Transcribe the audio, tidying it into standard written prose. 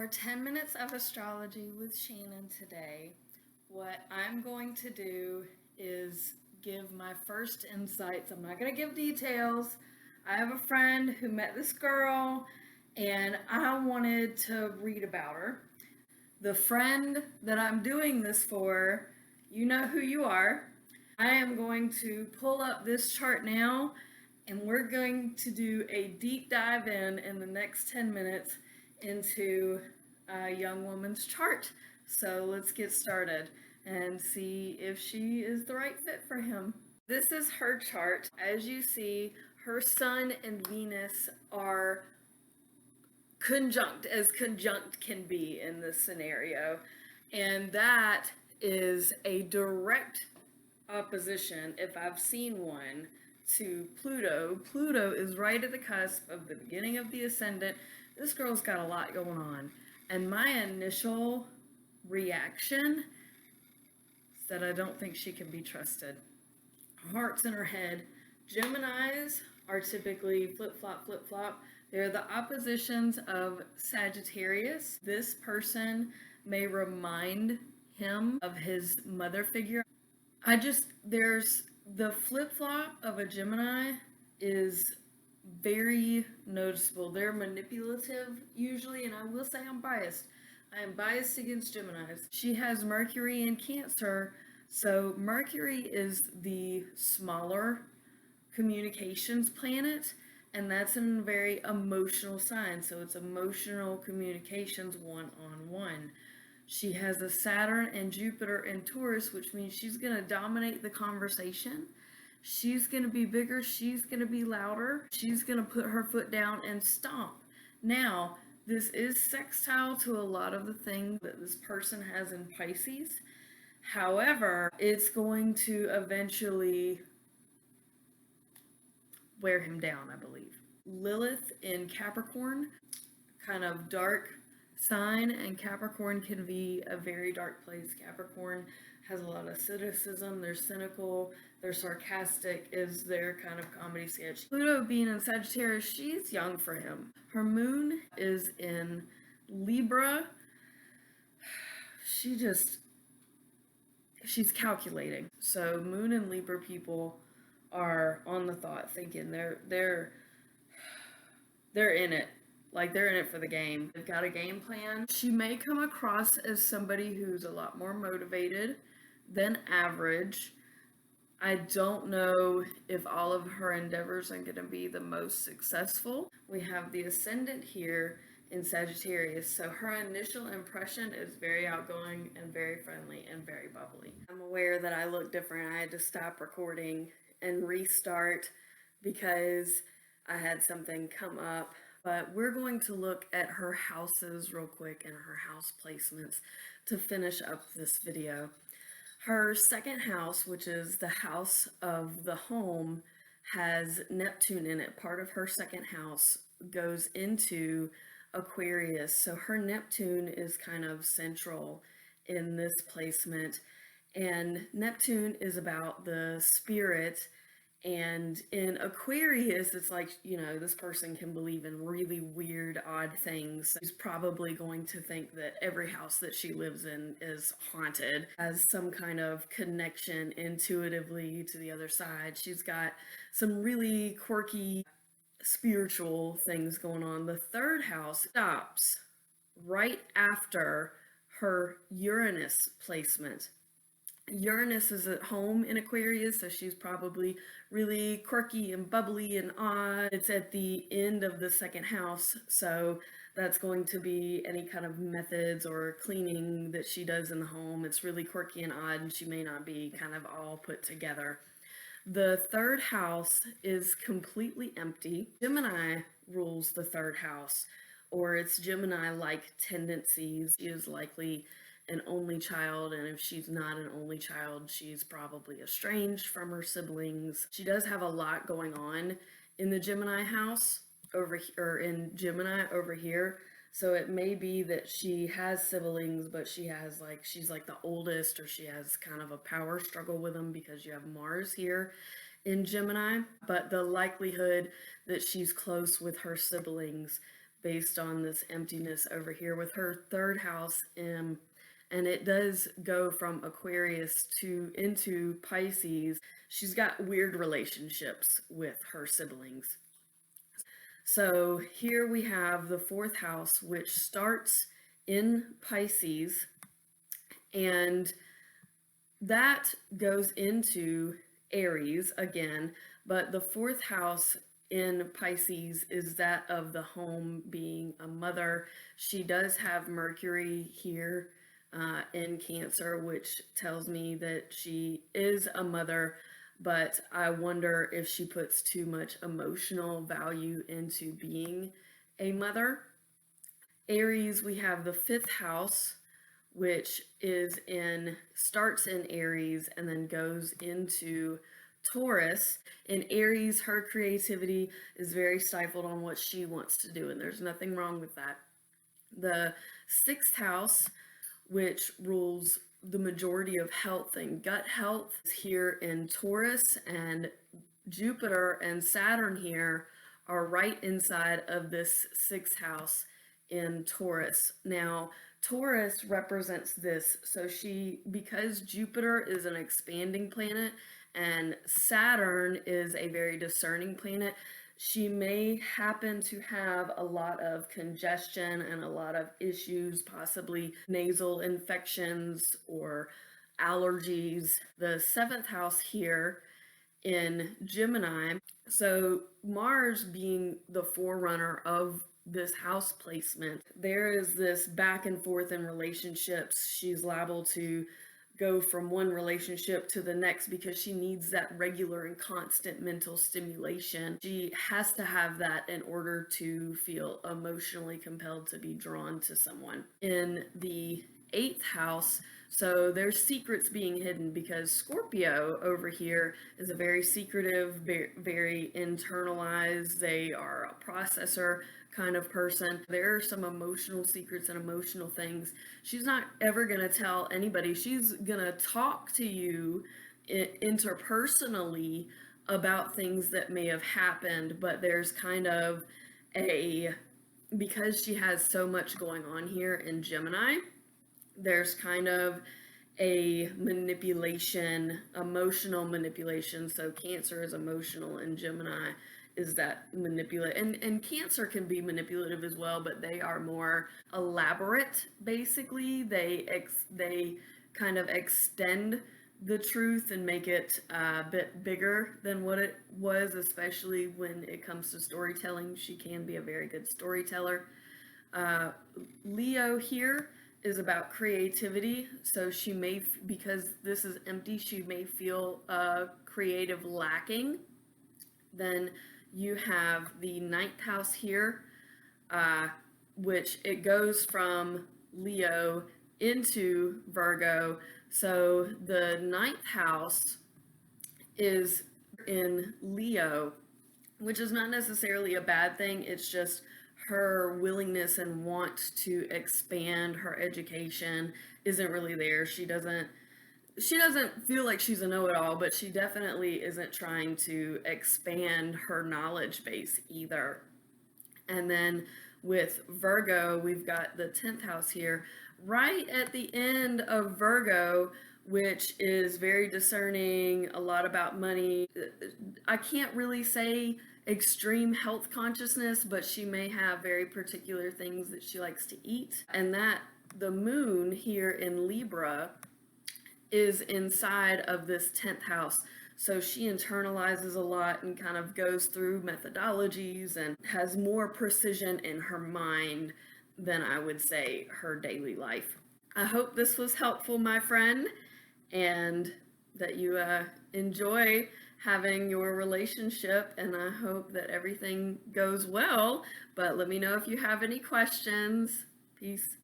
For 10 minutes of astrology with Shannon today, what I'm going to do is give my first insights. I'm not going to give details. I have a friend who met this girl and I wanted to read about her. The friend that I'm doing this for, you know who you are. I am going to pull up this chart now and we're going to do a deep dive in the next 10 minutes into a young woman's chart. So let's get started and see if she is the right fit for him. This is her chart. As you see, her sun and Venus are conjunct, as conjunct can be in this scenario. And that is a direct opposition, if I've seen one, to Pluto. Pluto is right at the cusp of the beginning of the ascendant. This girl's got a lot going on. And my initial reaction is that I don't think she can be trusted. Her heart's in her head. Geminis are typically flip-flop, flip-flop. They're the oppositions of Sagittarius. This person may remind him of his mother figure. There's the flip-flop of a Gemini is very noticeable. They're manipulative usually, and I will say I'm biased. I am biased against Geminis. She has Mercury in Cancer, so Mercury is the smaller communications planet, and that's in a very emotional sign, so it's emotional communications one-on-one. She has a Saturn and Jupiter in Taurus, which means she's going to dominate the conversation. She's going to be bigger. She's going to be louder. She's going to put her foot down and stomp. Now, this is sextile to a lot of the things that this person has in Pisces. However, it's going to eventually wear him down, I believe. Lilith in Capricorn, kind of dark sign, and Capricorn can be a very dark place. Capricorn has a lot of cynicism. They're cynical, they're sarcastic, is their kind of comedy sketch. Pluto being in Sagittarius, she's young for him. Her moon is in Libra. She's calculating. So moon and Libra people are on the thought, thinking they're in it. Like, they're in it for the game. They've got a game plan. She may come across as somebody who's a lot more motivated than average. I don't know if all of her endeavors are going to be the most successful. We have the ascendant here in Sagittarius, so her initial impression is very outgoing and very friendly and very bubbly. I'm aware that I look different. I had to stop recording and restart because I had something come up. But we're going to look at her houses real quick and her house placements to finish up this video. Her second house, which is the house of the home, has Neptune in it. Part of her second house goes into Aquarius. So her Neptune is kind of central in this placement. And Neptune is about the spirit. And in Aquarius, it's like, this person can believe in really weird, odd things. She's probably going to think that every house that she lives in is haunted, has some kind of connection intuitively to the other side. She's got some really quirky spiritual things going on. The third house stops right after her Uranus placement. Uranus is at home in Aquarius, so she's probably really quirky and bubbly and odd. It's at the end of the second house, so that's going to be any kind of methods or cleaning that she does in the home. It's really quirky and odd, and she may not be kind of all put together. The third house is completely empty. Gemini rules the third house, or it's Gemini-like tendencies. She is likely an only child, and if she's not an only child, she's probably estranged from her siblings. She does have a lot going on in the Gemini house in Gemini over here. So it may be that she has siblings, but she's like the oldest, or she has kind of a power struggle with them because you have Mars here in Gemini. But the likelihood that she's close with her siblings based on this emptiness over here with her third house in, and it does go from Aquarius to into Pisces. She's got weird relationships with her siblings. So here we have the fourth house, which starts in Pisces, and that goes into Aries again, but the fourth house in Pisces is that of the home, being a mother. She does have Mercury here in Cancer, which tells me that she is a mother, but I wonder if she puts too much emotional value into being a mother. Aries, we have the fifth house, which starts in Aries and then goes into Taurus. In Aries, her creativity is very stifled on what she wants to do, and there's nothing wrong with that. The sixth house, which rules the majority of health and gut health, is here in Taurus, and Jupiter and Saturn here are right inside of this sixth house in Taurus. Now, Taurus represents this, so because Jupiter is an expanding planet and Saturn is a very discerning planet, she may happen to have a lot of congestion and a lot of issues, possibly nasal infections or allergies. The seventh house here in Gemini, so Mars being the forerunner of this house placement, there is this back and forth in relationships. She's liable to go from one relationship to the next because she needs that regular and constant mental stimulation. She has to have that in order to feel emotionally compelled to be drawn to someone. In the eighth house, so there's secrets being hidden because Scorpio over here is a very secretive, very internalized, they are a processor kind of person. There are some emotional secrets and emotional things she's not ever going to tell anybody. She's going to talk to you interpersonally about things that may have happened, but there's kind of because she has so much going on here in Gemini, there's kind of a manipulation, emotional manipulation. So Cancer is emotional and Gemini is that manipulative. And Cancer can be manipulative as well, but they are more elaborate, basically. They kind of extend the truth and make it a bit bigger than what it was, especially when it comes to storytelling. She can be a very good storyteller. Leo here is about creativity, so she may, because this is empty, she may feel creative lacking. Then you have the ninth house here, which it goes from Leo into Virgo. So the ninth house is in Leo, which is not necessarily a bad thing. It's just her willingness and want to expand her education isn't really there. She doesn't feel like she's a know-it-all, but she definitely isn't trying to expand her knowledge base either. And then with Virgo, we've got the 10th house here, right at the end of Virgo, which is very discerning, a lot about money. I can't really say extreme health consciousness, but she may have very particular things that she likes to eat. And that the moon here in Libra is inside of this 10th house. So she internalizes a lot and kind of goes through methodologies and has more precision in her mind than I would say her daily life. I hope this was helpful, my friend, and that you enjoy having your relationship, and I hope that everything goes well. But let me know if you have any questions. Peace.